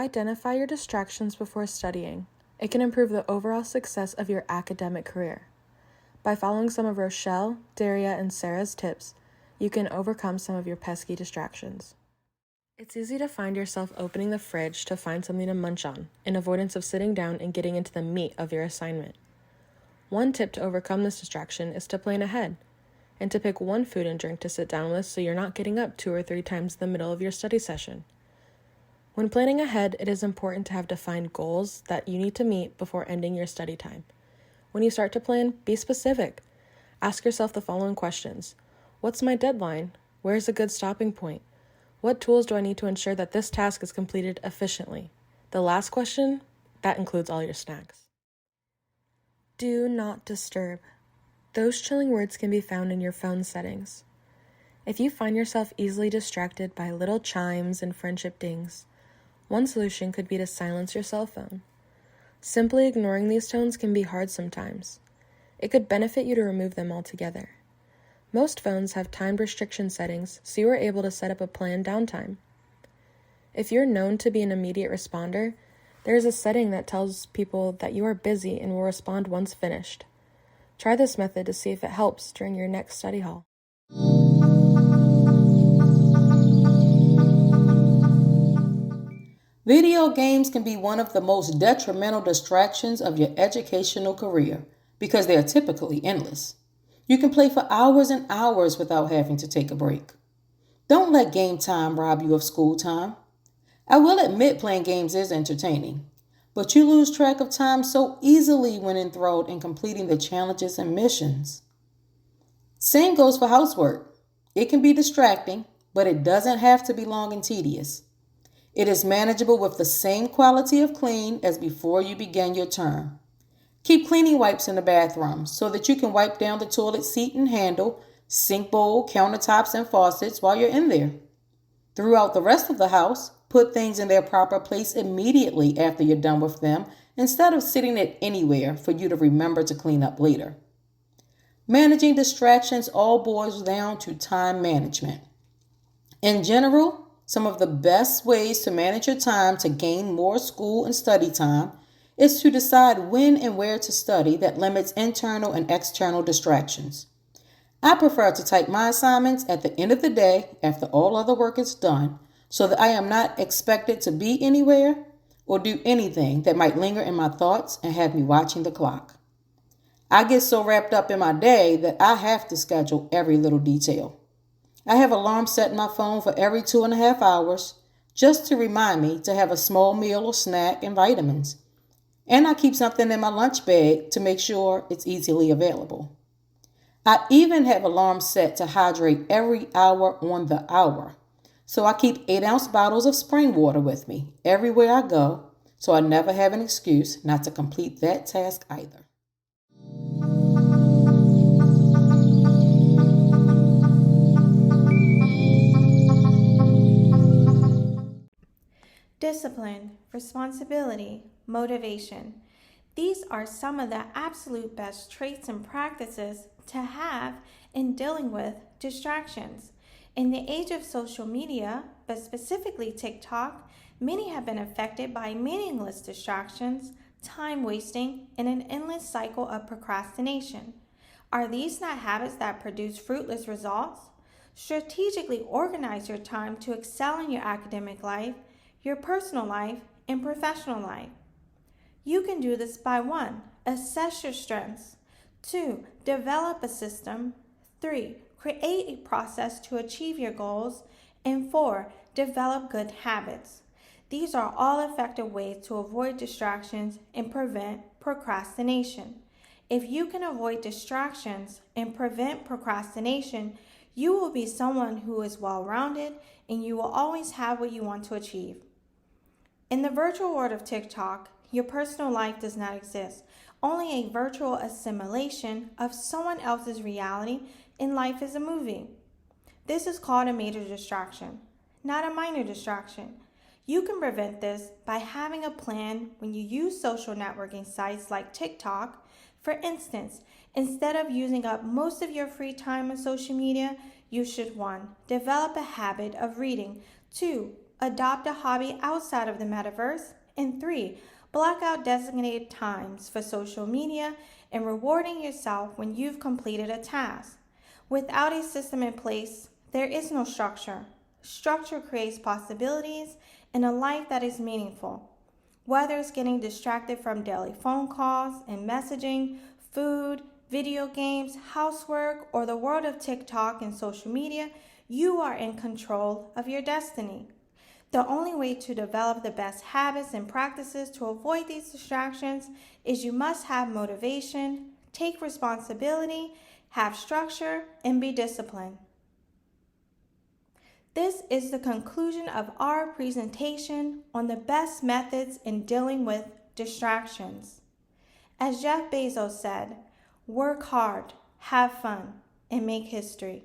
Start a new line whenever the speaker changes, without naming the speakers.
identify your distractions before studying, it can improve the overall success of your academic career. By following some of Rochelle, Darya, and Sarah's tips, you can overcome some of your pesky distractions. It's easy to find yourself opening the fridge to find something to munch on, in avoidance of sitting down and getting into the meat of your assignment. One tip to overcome this distraction is to plan ahead, and to pick one food and drink to sit down with so you're not getting up 2 or 3 times in the middle of your study session. When planning ahead, it is important to have defined goals that you need to meet before ending your study time. When you start to plan, be specific. Ask yourself the following questions. What's my deadline? Where's a good stopping point? What tools do I need to ensure that this task is completed efficiently? The last question, that includes all your snacks. Do not disturb. Those chilling words can be found in your phone settings. If you find yourself easily distracted by little chimes and friendship dings, one solution could be to silence your cell phone. Simply ignoring these tones can be hard sometimes. It could benefit you to remove them altogether. Most phones have timed restriction settings, so you are able to set up a planned downtime. If you're known to be an immediate responder, there is a setting that tells people that you are busy and will respond once finished. Try this method to see if it helps during your next study hall.
Video games can be one of the most detrimental distractions of your educational career because they are typically endless. You can play for hours and hours without having to take a break. Don't let game time rob you of school time. I will admit playing games is entertaining, but you lose track of time so easily when enthralled in completing the challenges and missions. Same goes for housework. It can be distracting, but it doesn't have to be long and tedious. It is manageable with the same quality of clean as before you began your term. Keep cleaning wipes in the bathroom so that you can wipe down the toilet seat and handle, sink bowl, countertops, and faucets while you're in there. Throughout the rest of the house, put things in their proper place immediately after you're done with them instead of sitting it anywhere for you to remember to clean up later. Managing distractions all boils down to time management. In general, some of the best ways to manage your time to gain more school and study time is to decide when and where to study that limits internal and external distractions. I prefer to type my assignments at the end of the day after all other work is done so that I am not expected to be anywhere or do anything that might linger in my thoughts and have me watching the clock. I get so wrapped up in my day that I have to schedule every little detail. I have alarms set in my phone for every 2.5 hours just to remind me to have a small meal or snack and vitamins. And I keep something in my lunch bag to make sure it's easily available. I even have alarms set to hydrate every hour on the hour. So I keep 8-ounce bottles of spring water with me everywhere I go, so I never have an excuse not to complete that task either.
Discipline, responsibility, motivation. These are some of the absolute best traits and practices to have in dealing with distractions. In the age of social media, but specifically TikTok, many have been affected by meaningless distractions, time wasting, and an endless cycle of procrastination. Are these not habits that produce fruitless results? Strategically organize your time to excel in your academic life, your personal life, and professional life. You can do this by 1. Assess your strengths. 2. Develop a system. 3. Create a process to achieve your goals. And 4. Develop good habits. These are all effective ways to avoid distractions and prevent procrastination. If you can avoid distractions and prevent procrastination, you will be someone who is well-rounded and you will always have what you want to achieve. In the virtual world of TikTok, your personal life does not exist, only a virtual assimilation of someone else's reality, and life is a movie. This is called a major distraction, not a minor distraction. You can prevent this by having a plan when you use social networking sites like TikTok. For instance, instead of using up most of your free time on social media, you should 1. Develop a habit of reading. 2. Adopt a hobby outside of the metaverse. And 3, block out designated times for social media and rewarding yourself when you've completed a task. Without a system in place, there is no structure. Structure creates possibilities and a life that is meaningful. Whether it's getting distracted from daily phone calls and messaging, food, video games, housework, or the world of TikTok and social media, you are in control of your destiny. The only way to develop the best habits and practices to avoid these distractions is you must have motivation, take responsibility, have structure, and be disciplined. This is the conclusion of our presentation on the best methods in dealing with distractions. As Jeff Bezos said, work hard, have fun, and make history.